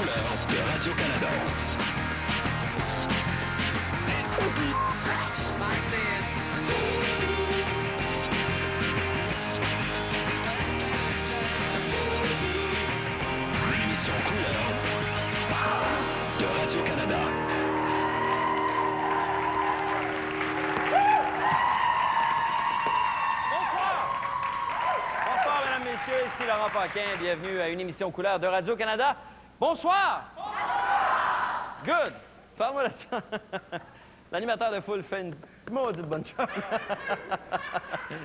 couleurs de Radio-Canada. L'émission couleurs de Radio-Canada. Bonsoir, mesdames, messieurs, ici Laurent Paquin. Bienvenue à une émission couleur de Radio-Canada. Bonsoir! Good! Parle-moi de ça. L'animateur de foule fait une maudite bonne chose.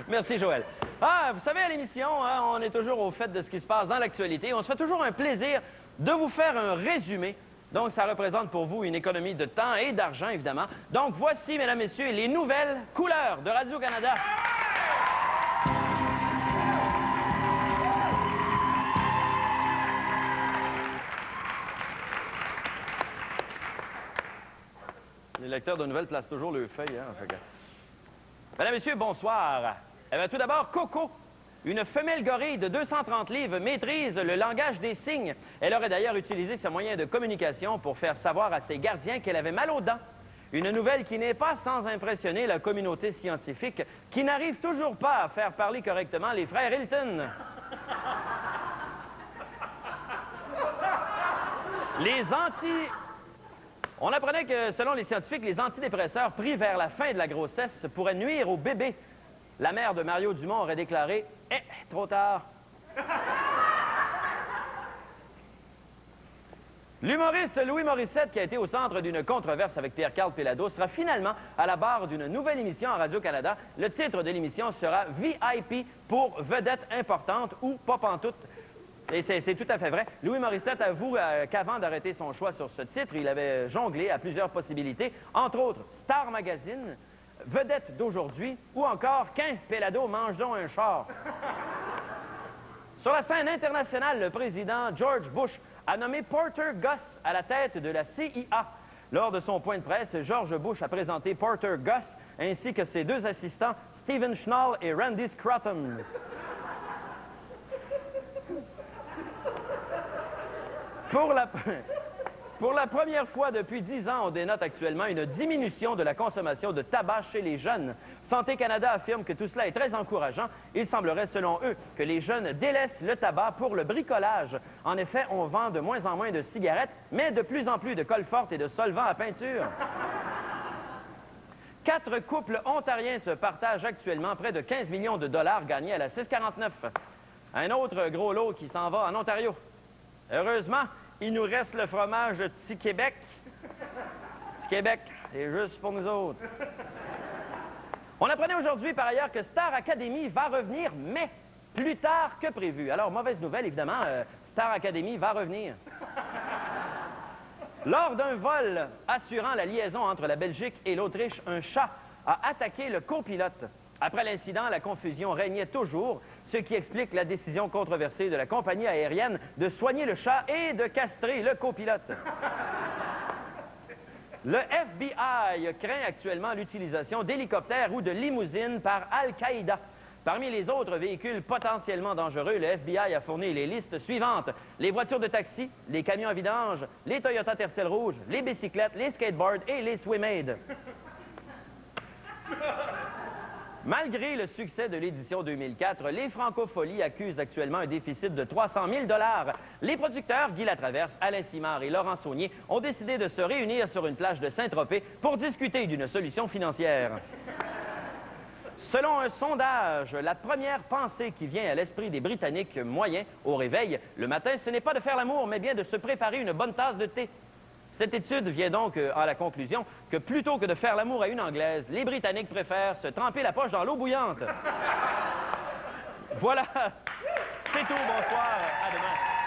Merci, Joël. Ah, vous savez, à l'émission, hein, on est toujours au fait de ce qui se passe dans l'actualité. On se fait toujours un plaisir de vous faire un résumé. Donc, ça représente pour vous une économie de temps et d'argent, évidemment. Donc, voici, mesdames, messieurs, les nouvelles couleurs de Radio-Canada. Les lecteurs de nouvelles placent toujours leurs feuilles. Hein, Mesdames, messieurs, bonsoir. Eh bien, tout d'abord, Coco. Une femelle gorille de 230 livres maîtrise le langage des signes. Elle aurait d'ailleurs utilisé ce moyen de communication pour faire savoir à ses gardiens qu'elle avait mal aux dents. Une nouvelle qui n'est pas sans impressionner la communauté scientifique, qui n'arrive toujours pas à faire parler correctement les frères Hilton. On apprenait que, selon les scientifiques, les antidépresseurs pris vers la fin de la grossesse pourraient nuire au bébé. La mère de Mario Dumont aurait déclaré « Eh, trop tard ». L'humoriste Louis Morissette, qui a été au centre d'une controverse avec Pierre-Carl Péladeau, sera finalement à la barre d'une nouvelle émission à Radio-Canada. Le titre de l'émission sera « VIP pour vedette importante » ou « pas pantoute ». Et c'est tout à fait vrai. Louis Morissette avoue qu'avant d'arrêter son choix sur ce titre, il avait jonglé à plusieurs possibilités, entre autres Star Magazine, Vedette d'aujourd'hui ou encore Qu'un Péladeau mange donc un char. Sur la scène internationale, le président George Bush a nommé Porter Gus à la tête de la CIA. Lors de son point de presse, George Bush a présenté Porter Gus ainsi que ses deux assistants, Stephen Schnall et Randy Scrotum. Pour la première fois depuis 10 ans, on dénote actuellement une diminution de la consommation de tabac chez les jeunes. Santé Canada affirme que tout cela est très encourageant. Il semblerait, selon eux, que les jeunes délaissent le tabac pour le bricolage. En effet, on vend de moins en moins de cigarettes, mais de plus en plus de colle forte et de solvants à peinture. 4 couples ontariens se partagent actuellement près de 15 millions de dollars gagnés à la 649. Un autre gros lot qui s'en va en Ontario. Heureusement, il nous reste le fromage de Petit Québec. Petit Québec, c'est juste pour nous autres. On apprenait aujourd'hui, par ailleurs, que Star Academy va revenir, mais plus tard que prévu. Alors, mauvaise nouvelle, évidemment, Star Academy va revenir. Lors d'un vol assurant la liaison entre la Belgique et l'Autriche, un chat a attaqué le copilote. Après l'incident, la confusion régnait toujours, ce qui explique la décision controversée de la compagnie aérienne de soigner le chat et de castrer le copilote. Le FBI craint actuellement l'utilisation d'hélicoptères ou de limousines par Al-Qaïda. Parmi les autres véhicules potentiellement dangereux, le FBI a fourni les listes suivantes. Les voitures de taxi, les camions à vidange, les Toyota Tercel rouge, les bicyclettes, les skateboards et les Swim-Aid. Malgré le succès de l'édition 2004, les Francopholies accusent actuellement un déficit de 300 000 $. Les producteurs, Guy Latraverse, Alain Simard et Laurent Saunier, ont décidé de se réunir sur une plage de Saint-Tropez pour discuter d'une solution financière. Selon un sondage, la première pensée qui vient à l'esprit des Britanniques moyens au réveil le matin, ce n'est pas de faire l'amour, mais bien de se préparer une bonne tasse de thé. Cette étude vient donc à la conclusion que plutôt que de faire l'amour à une Anglaise, les Britanniques préfèrent se tremper la poche dans l'eau bouillante. Voilà, c'est tout, bonsoir, à demain.